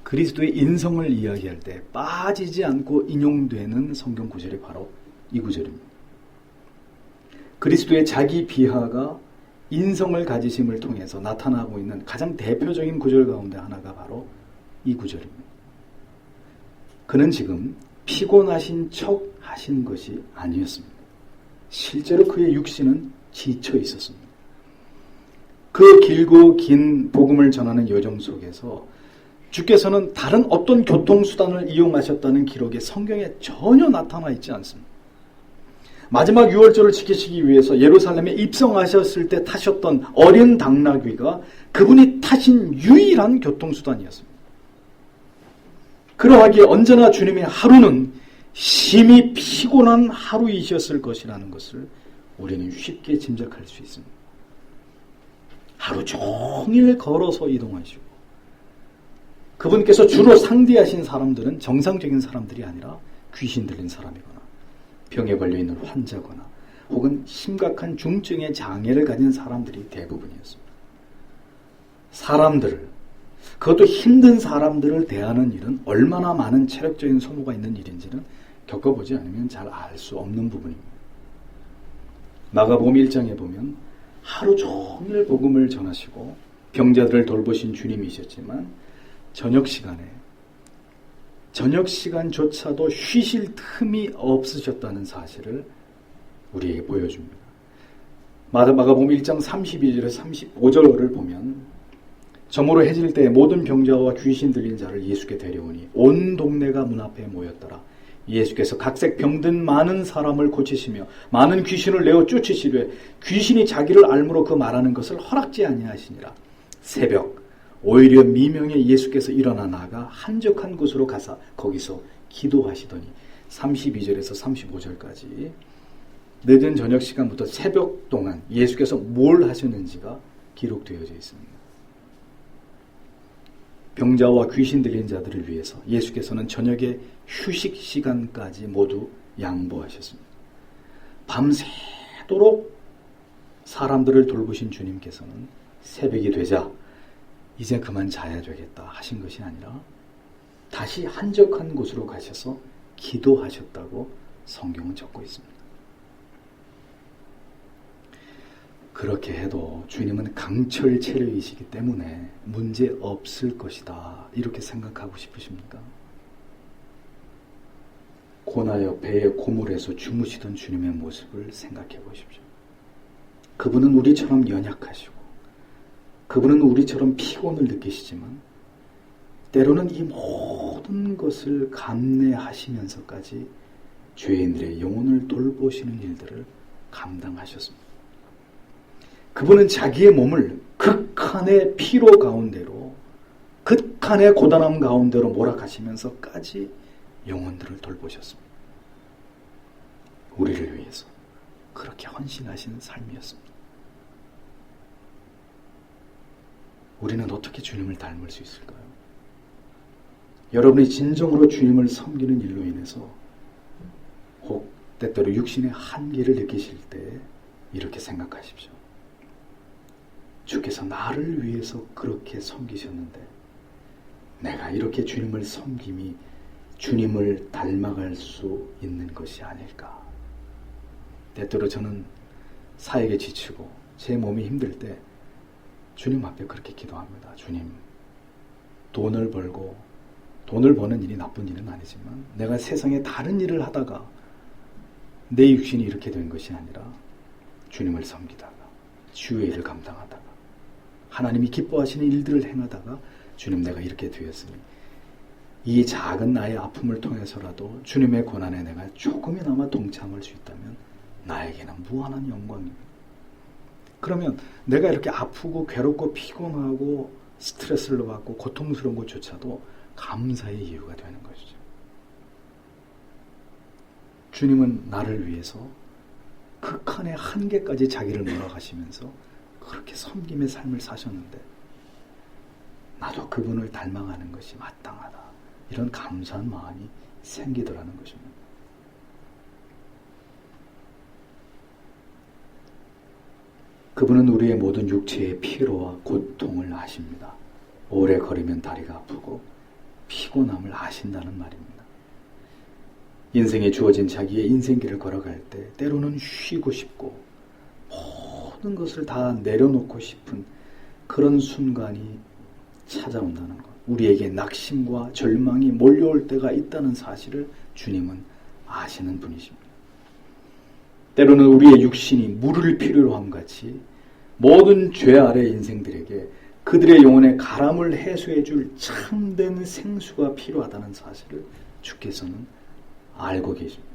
그리스도의 인성을 이야기할 때 빠지지 않고 인용되는 성경 구절이 바로 이 구절입니다. 그리스도의 자기 비하가 인성을 가지심을 통해서 나타나고 있는 가장 대표적인 구절 가운데 하나가 바로 이 구절입니다. 그는 지금 피곤하신 척 하신 것이 아니었습니다. 실제로 그의 육신은 지쳐 있었습니다. 그 길고 긴 복음을 전하는 여정 속에서 주께서는 다른 어떤 교통수단을 이용하셨다는 기록이 성경에 전혀 나타나 있지 않습니다. 마지막 유월절을 지키시기 위해서 예루살렘에 입성하셨을 때 타셨던 어린 당나귀가 그분이 타신 유일한 교통수단이었습니다. 그러하기에 언제나 주님의 하루는 심히 피곤한 하루이셨을 것이라는 것을 우리는 쉽게 짐작할 수 있습니다. 하루 종일 걸어서 이동하시고 그분께서 주로 상대하신 사람들은 정상적인 사람들이 아니라 귀신 들린 사람이거나 병에 걸려있는 환자거나 혹은 심각한 중증의 장애를 가진 사람들이 대부분이었습니다. 그것도 힘든 사람들을 대하는 일은 얼마나 많은 체력적인 소모가 있는 일인지는 겪어보지 않으면 잘 알 수 없는 부분입니다. 마가복음 1장에 보면 하루 종일 복음을 전하시고 병자들을 돌보신 주님이셨지만 저녁 시간조차도 쉬실 틈이 없으셨다는 사실을 우리에게 보여줍니다. 마가복음 1장 32절에서 35절을 보면 저물어 해질 때 모든 병자와 귀신 들린 자를 예수께 데려오니 온 동네가 문 앞에 모였더라. 예수께서 각색 병든 많은 사람을 고치시며 많은 귀신을 내어 쫓으시되 귀신이 자기를 알므로 그 말하는 것을 허락지 아니하시니라. 새벽 오히려 미명에 예수께서 일어나 나가 한적한 곳으로 가사 거기서 기도하시더니 32절에서 35절까지 늦은 저녁 시간부터 새벽 동안 예수께서 뭘 하셨는지가 기록되어져 있습니다. 병자와 귀신 들린 자들을 위해서 예수께서는 저녁에 휴식 시간까지 모두 양보하셨습니다. 밤새도록 사람들을 돌보신 주님께서는 새벽이 되자 이제 그만 자야 되겠다 하신 것이 아니라 다시 한적한 곳으로 가셔서 기도하셨다고 성경은 적고 있습니다. 그렇게 해도 주님은 강철 체력이시기 때문에 문제 없을 것이다 이렇게 생각하고 싶으십니까? 고나여 배의 고물에서 주무시던 주님의 모습을 생각해 보십시오. 그분은 우리처럼 연약하시고 그분은 우리처럼 피곤을 느끼시지만 때로는 이 모든 것을 감내하시면서까지 죄인들의 영혼을 돌보시는 일들을 감당하셨습니다. 그분은 자기의 몸을 극한의 피로 가운데로 극한의 고단함 가운데로 몰아가시면서까지 영혼들을 돌보셨습니다. 우리를 위해서 그렇게 헌신하신 삶이었습니다. 우리는 어떻게 주님을 닮을 수 있을까요? 여러분이 진정으로 주님을 섬기는 일로 인해서 혹 때때로 육신의 한계를 느끼실 때 이렇게 생각하십시오. 주께서 나를 위해서 그렇게 섬기셨는데 내가 이렇게 주님을 섬김이 주님을 닮아갈 수 있는 것이 아닐까. 때때로 저는 사역에 지치고 제 몸이 힘들 때 주님 앞에 그렇게 기도합니다. 주님, 돈을 벌고 돈을 버는 일이 나쁜 일은 아니지만 내가 세상에 다른 일을 하다가 내 육신이 이렇게 된 것이 아니라 주님을 섬기다가 주의 일을 감당하다가 하나님이 기뻐하시는 일들을 행하다가 주님 내가 이렇게 되었으니 이 작은 나의 아픔을 통해서라도 주님의 고난에 내가 조금이나마 동참할 수 있다면 나에게는 무한한 영광입니다. 그러면 내가 이렇게 아프고 괴롭고 피곤하고 스트레스를 받고 고통스러운 것조차도 감사의 이유가 되는 것이죠. 주님은 나를 위해서 극한의 한계까지 자기를 몰아가시면서 그렇게 섬김의 삶을 사셨는데 나도 그분을 닮아가는 것이 마땅하다. 이런 감사한 마음이 생기더라는 것입니다. 그분은 우리의 모든 육체의 피로와 고통을 아십니다. 오래 걸으면 다리가 아프고 피곤함을 아신다는 말입니다. 인생에 주어진 자기의 인생길을 걸어갈 때 때로는 쉬고 싶고 모든 것을 다 내려놓고 싶은 그런 순간이 찾아온다는 것. 우리에게 낙심과 절망이 몰려올 때가 있다는 사실을 주님은 아시는 분이십니다. 때로는 우리의 육신이 물을 필요로 함같이 모든 죄 아래 인생들에게 그들의 영혼의 가람을 해소해 줄 참된 생수가 필요하다는 사실을 주께서는 알고 계십니다.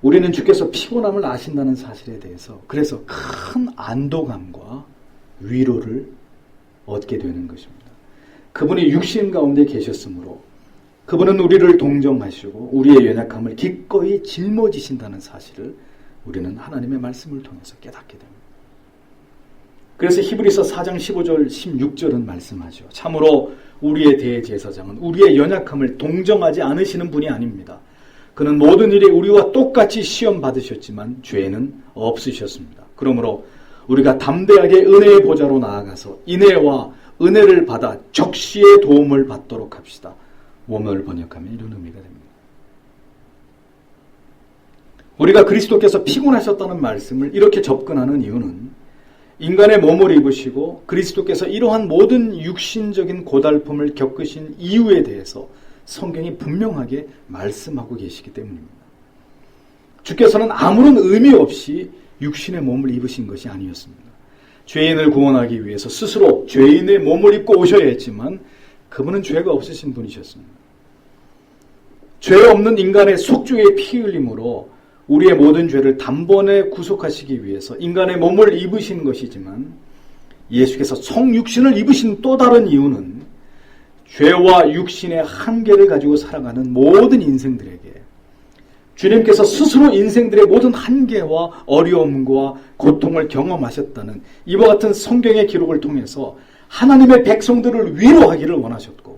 우리는 주께서 피곤함을 아신다는 사실에 대해서 그래서 큰 안도감과 위로를 얻게 되는 것입니다. 그분이 육신 가운데 계셨으므로 그분은 우리를 동정하시고 우리의 연약함을 기꺼이 짊어지신다는 사실을 우리는 하나님의 말씀을 통해서 깨닫게 됩니다. 그래서 히브리서 4장 15절 16절은 말씀하죠. 참으로 우리의 대제사장은 우리의 연약함을 동정하지 않으시는 분이 아닙니다. 그는 모든 일에 우리와 똑같이 시험 받으셨지만 죄는 없으셨습니다. 그러므로 우리가 담대하게 은혜의 보좌로 나아가서 인애와 은혜를 받아 적시의 도움을 받도록 합시다. 원어를 번역하면 이런 의미가 됩니다. 우리가 그리스도께서 피곤하셨다는 말씀을 이렇게 접근하는 이유는 인간의 몸을 입으시고 그리스도께서 이러한 모든 육신적인 고달픔을 겪으신 이유에 대해서 성경이 분명하게 말씀하고 계시기 때문입니다. 주께서는 아무런 의미 없이 육신의 몸을 입으신 것이 아니었습니다. 죄인을 구원하기 위해서 스스로 죄인의 몸을 입고 오셔야 했지만 그분은 죄가 없으신 분이셨습니다. 죄 없는 인간의 속죄의 피 흘림으로 우리의 모든 죄를 단번에 구속하시기 위해서 인간의 몸을 입으신 것이지만 예수께서 성육신을 입으신 또 다른 이유는 죄와 육신의 한계를 가지고 살아가는 모든 인생들에게 주님께서 스스로 인생들의 모든 한계와 어려움과 고통을 경험하셨다는 이와 같은 성경의 기록을 통해서 하나님의 백성들을 위로하기를 원하셨고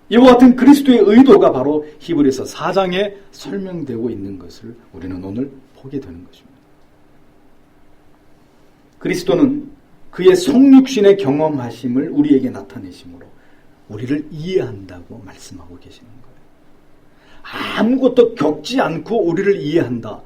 이와 같은 그리스도의 의도가 바로 히브리서 4장에 설명되고 있는 것을 우리는 오늘 보게 되는 것입니다. 그리스도는 그의 성육신의 경험하심을 우리에게 나타내심으로 우리를 이해한다고 말씀하고 계시는 거예요. 아무것도 겪지 않고 우리를 이해한다.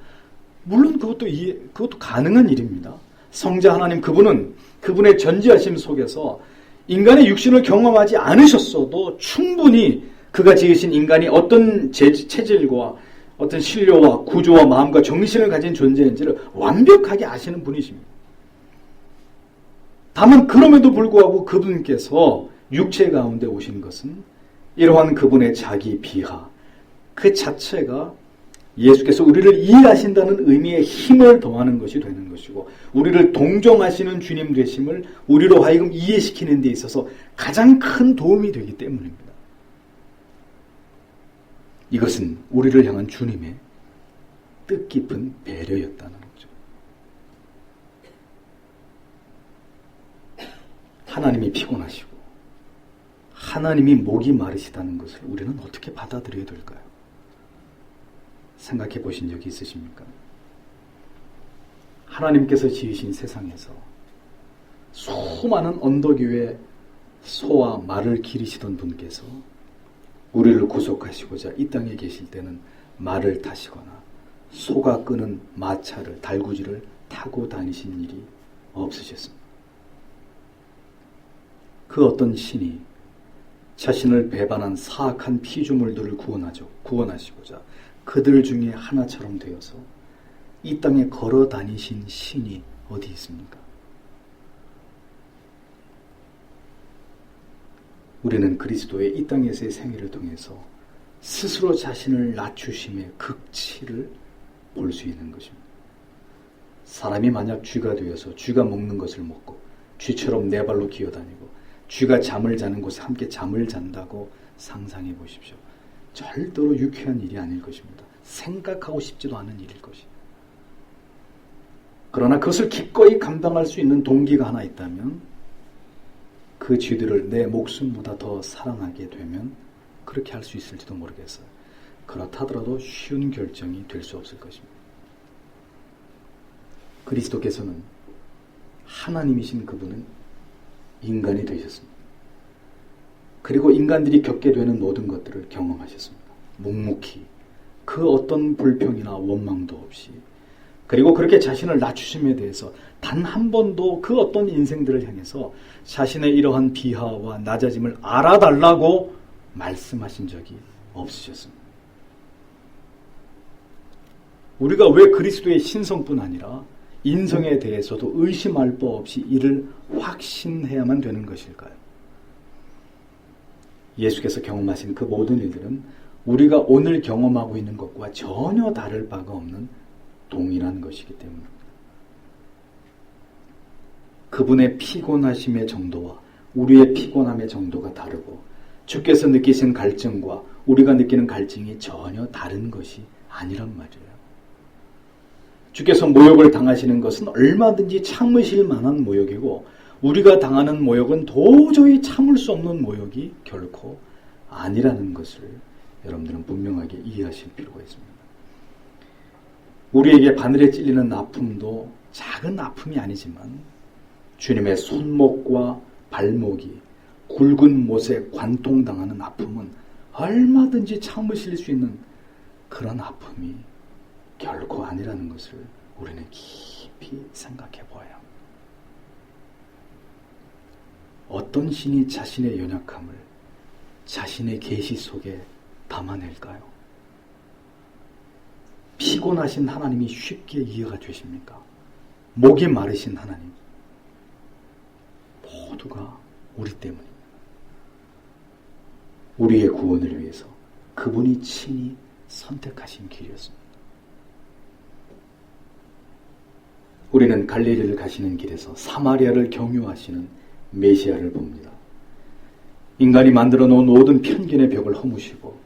물론 그것도 가능한 일입니다. 성자 하나님 그분은 그분의 전지하심 속에서 인간의 육신을 경험하지 않으셨어도 충분히 그가 지으신 인간이 어떤 체질과 어떤 신료와 구조와 마음과 정신을 가진 존재인지를 완벽하게 아시는 분이십니다. 다만 그럼에도 불구하고 그분께서 육체 가운데 오신 것은 이러한 그분의 자기 비하 그 자체가 예수께서 우리를 이해하신다는 의미의 힘을 더하는 것이 되는 것이고 우리를 동정하시는 주님 되심을 우리로 하여금 이해시키는 데 있어서 가장 큰 도움이 되기 때문입니다. 이것은 우리를 향한 주님의 뜻깊은 배려였다는 거죠. 하나님이 피곤하시고 하나님이 목이 마르시다는 것을 우리는 어떻게 받아들여야 될까요? 생각해 보신 적이 있으십니까? 하나님께서 지으신 세상에서 수많은 언덕 위에 소와 말을 기르시던 분께서 우리를 구속하시고자 이 땅에 계실 때는 말을 타시거나 소가 끄는 마차를 달구지를 타고 다니신 일이 없으셨습니다. 그 어떤 신이 자신을 배반한 사악한 피조물들을 구원하시고자 그들 중에 하나처럼 되어서 이 땅에 걸어 다니신 신이 어디 있습니까? 우리는 그리스도의 이 땅에서의 생애를 통해서 스스로 자신을 낮추심의 극치를 볼 수 있는 것입니다. 사람이 만약 쥐가 되어서 쥐가 먹는 것을 먹고 쥐처럼 네 발로 기어다니고 쥐가 잠을 자는 곳에 함께 잠을 잔다고 상상해 보십시오. 절대로 유쾌한 일이 아닐 것입니다. 생각하고 싶지도 않은 일일 것이에요. 그러나 그것을 기꺼이 감당할 수 있는 동기가 하나 있다면 그 쥐들을 내 목숨보다 더 사랑하게 되면 그렇게 할 수 있을지도 모르겠어요. 그렇다더라도 쉬운 결정이 될 수 없을 것입니다. 그리스도께서는 하나님이신 그분은 인간이 되셨습니다. 그리고 인간들이 겪게 되는 모든 것들을 경험하셨습니다. 묵묵히 그 어떤 불평이나 원망도 없이, 그리고 그렇게 자신을 낮추심에 대해서 단 한 번도 그 어떤 인생들을 향해서 자신의 이러한 비하와 낮아짐을 알아달라고 말씀하신 적이 없으셨습니다. 우리가 왜 그리스도의 신성뿐 아니라 인성에 대해서도 의심할 바 없이 이를 확신해야만 되는 것일까요? 예수께서 경험하신 그 모든 일들은 우리가 오늘 경험하고 있는 것과 전혀 다를 바가 없는 동일한 것이기 때문입니다. 그분의 피곤하심의 정도와 우리의 피곤함의 정도가 다르고, 주께서 느끼신 갈증과 우리가 느끼는 갈증이 전혀 다른 것이 아니란 말이에요. 주께서 모욕을 당하시는 것은 얼마든지 참으실 만한 모욕이고, 우리가 당하는 모욕은 도저히 참을 수 없는 모욕이 결코 아니라는 것을 여러분들은 분명하게 이해하실 필요가 있습니다. 우리에게 바늘에 찔리는 아픔도 작은 아픔이 아니지만 주님의 손목과 발목이 굵은 못에 관통당하는 아픔은 얼마든지 참으실 수 있는 그런 아픔이 결코 아니라는 것을 우리는 깊이 생각해 보아야 합니다. 어떤 신이 자신의 연약함을 자신의 계시 속에 담아낼까요? 피곤하신 하나님이 쉽게 이해가 되십니까? 목이 마르신 하나님, 모두가 우리 때문입니다. 우리의 구원을 위해서 그분이 친히 선택하신 길이었습니다. 우리는 갈릴리를 가시는 길에서 사마리아를 경유하시는 메시아를 봅니다. 인간이 만들어 놓은 모든 편견의 벽을 허무시고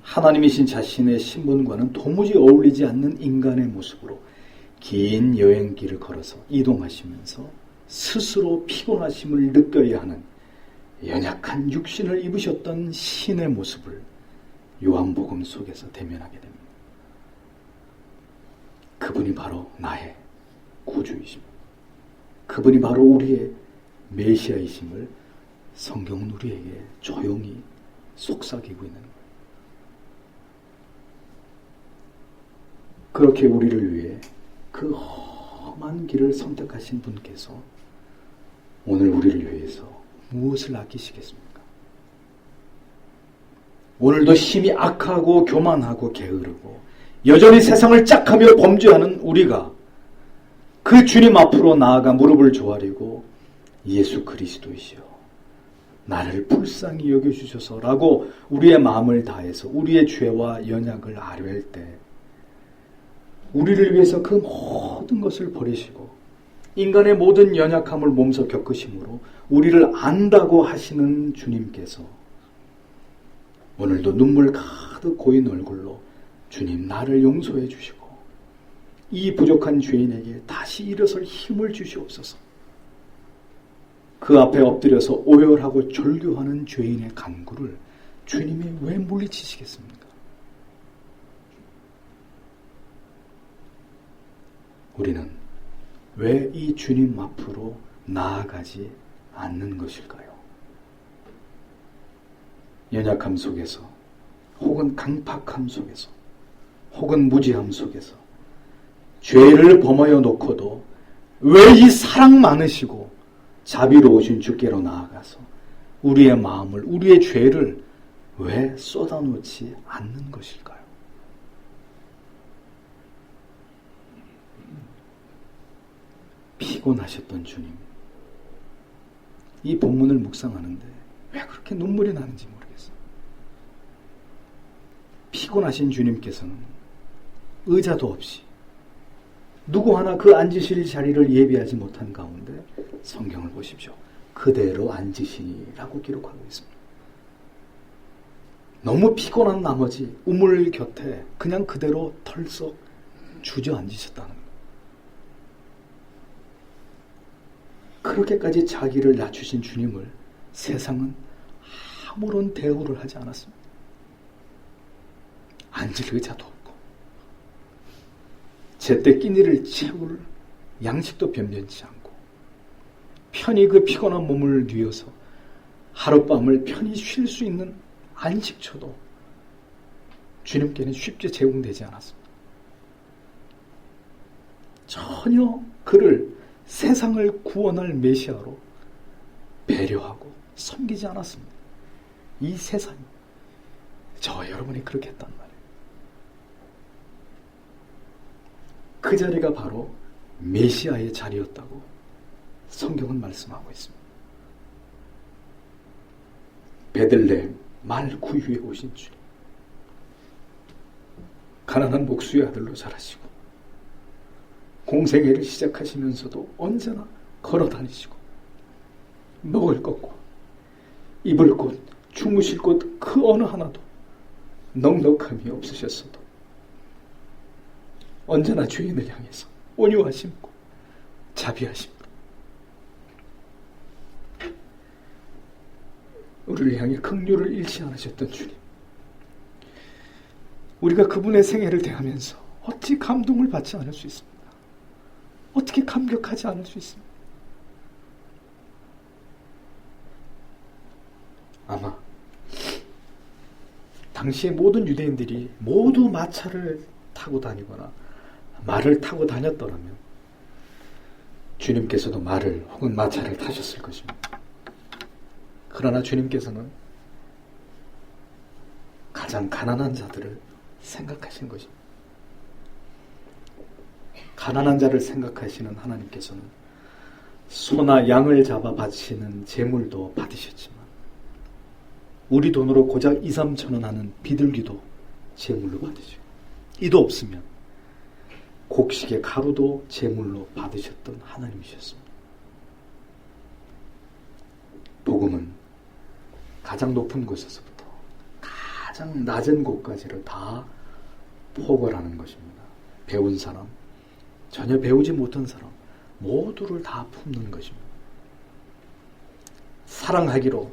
하나님이신 자신의 신분과는 도무지 어울리지 않는 인간의 모습으로 긴 여행길을 걸어서 이동하시면서 스스로 피곤하심을 느껴야 하는 연약한 육신을 입으셨던 신의 모습을 요한복음 속에서 대면하게 됩니다. 그분이 바로 나의 구주이십니다. 그분이 바로 우리의 메시아이심을 성경은 우리에게 조용히 속삭이고 있는 거예요. 그렇게 우리를 위해 그 험한 길을 선택하신 분께서 오늘 우리를 위해서 무엇을 아끼시겠습니까? 오늘도 심히 악하고 교만하고 게으르고 여전히 세상을 짝하며 범죄하는 우리가 그 주님 앞으로 나아가 무릎을 조아리고 예수 그리스도이시여 나를 불쌍히 여겨주셔서라고 우리의 마음을 다해서 우리의 죄와 연약을 아뢰할 때 우리를 위해서 그 모든 것을 버리시고 인간의 모든 연약함을 몸소 겪으심으로 우리를 안다고 하시는 주님께서 오늘도 눈물 가득 고인 얼굴로 주님 나를 용서해 주시고 이 부족한 죄인에게 다시 일어설 힘을 주시옵소서. 그 앞에 엎드려서 오열하고 절규하는 죄인의 간구를 주님이 왜 물리치시겠습니까? 우리는 왜 이 주님 앞으로 나아가지 않는 것일까요? 연약함 속에서 혹은 강팍함 속에서 혹은 무지함 속에서 죄를 범하여 놓고도 왜 이 사랑 많으시고 자비로우신 주께로 나아가서 우리의 마음을 우리의 죄를 왜 쏟아놓지 않는 것일까요? 피곤하셨던 주님, 이 본문을 묵상하는데 왜 그렇게 눈물이 나는지 모르겠어요. 피곤하신 주님께서는 의자도 없이 누구 하나 그 앉으실 자리를 예비하지 못한 가운데 성경을 보십시오. 그대로 앉으시니라고 기록하고 있습니다. 너무 피곤한 나머지 우물 곁에 그냥 그대로 털썩 주저앉으셨다는 거예요. 그렇게까지 자기를 낮추신 주님을 세상은 아무런 대우를 하지 않았습니다. 앉을 의자도 없고 제때 끼니를 채울 양식도 변변치 않고 편히 그 피곤한 몸을 뉘어서 하룻밤을 편히 쉴 수 있는 안식처도 주님께는 쉽게 제공되지 않았습니다. 전혀 그를 세상을 구원할 메시아로 배려하고 섬기지 않았습니다. 이 세상이 저와 여러분이 그렇게 했단 말이에요. 그 자리가 바로 메시아의 자리였다고 성경은 말씀하고 있습니다. 베들레헴 말 구유에 오신 주님, 가난한 목수의 아들로 자라시고 공생애를 시작하시면서도 언제나 걸어다니시고 먹을 것과 입을 곳, 주무실 곳 그 어느 하나도 넉넉함이 없으셨어도 언제나 죄인을 향해서 온유하심과 자비하심으로 우리를 향해 긍휼을 잃지 않으셨던 주님, 우리가 그분의 생애를 대하면서 어찌 감동을 받지 않을 수 있습니까? 어떻게 감격하지 않을 수 있습니까? 아마 당시의 모든 유대인들이 모두 마차를 타고 다니거나 말을 타고 다녔더라면 주님께서도 말을 혹은 마차를 타셨을 것입니다. 그러나 주님께서는 가장 가난한 자들을 생각하신 것입니다. 가난한 자를 생각하시는 하나님께서는 소나 양을 잡아 바치는 제물도 받으셨지만 우리 돈으로 고작 2, 3천 원 하는 비둘기도 제물로 받으시고 이도 없으면 곡식의 가루도 제물로 받으셨던 하나님이셨습니다. 복음은 가장 높은 곳에서부터 가장 낮은 곳까지를 다 포괄하는 것입니다. 배운 사람, 전혀 배우지 못한 사람 모두를 다 품는 것입니다. 사랑하기로,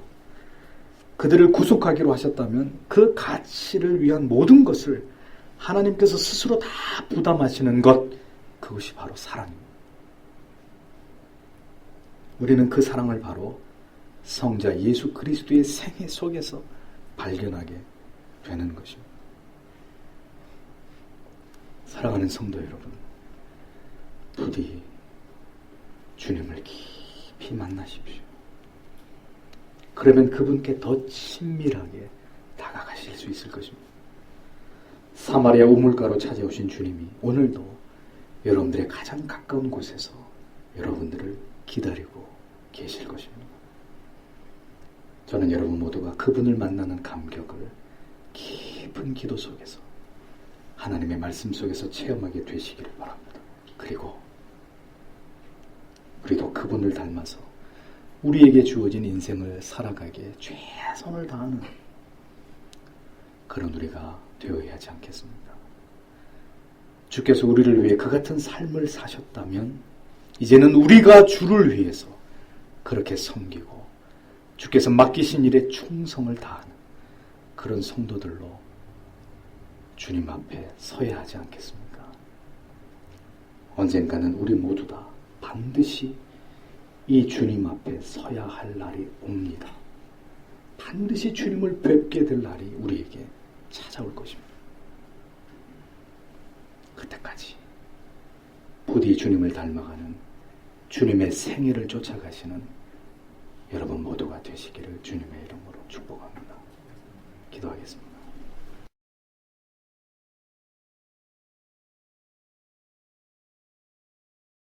그들을 구속하기로 하셨다면 그 가치를 위한 모든 것을 하나님께서 스스로 다 부담하시는 것, 그것이 바로 사랑입니다. 우리는 그 사랑을 바로 성자 예수 그리스도의 생애 속에서 발견하게 되는 것입니다. 사랑하는 성도 여러분, 부디 주님을 깊이 만나십시오. 그러면 그분께 더 친밀하게 다가가실 수 있을 것입니다. 사마리아 우물가로 찾아오신 주님이 오늘도 여러분들의 가장 가까운 곳에서 여러분들을 기다리고 계실 것입니다. 저는 여러분 모두가 그분을 만나는 감격을 깊은 기도 속에서 하나님의 말씀 속에서 체험하게 되시기를 바랍니다. 그리고 우리도 그분을 닮아서 우리에게 주어진 인생을 살아가기에 최선을 다하는 그런 우리가 되어야 하지 않겠습니까? 주께서 우리를 위해 그 같은 삶을 사셨다면 이제는 우리가 주를 위해서 그렇게 섬기고 주께서 맡기신 일에 충성을 다하는 그런 성도들로 주님 앞에 서야 하지 않겠습니까? 언젠가는 우리 모두 다 반드시 이 주님 앞에 서야 할 날이 옵니다. 반드시 주님을 뵙게 될 날이 우리에게 찾아올 것입니다. 그때까지 부디 주님을 닮아가는 주님의 생애를 쫓아가시는 여러분 모두가 되시기를 주님의 이름으로 축복합니다. 기도하겠습니다.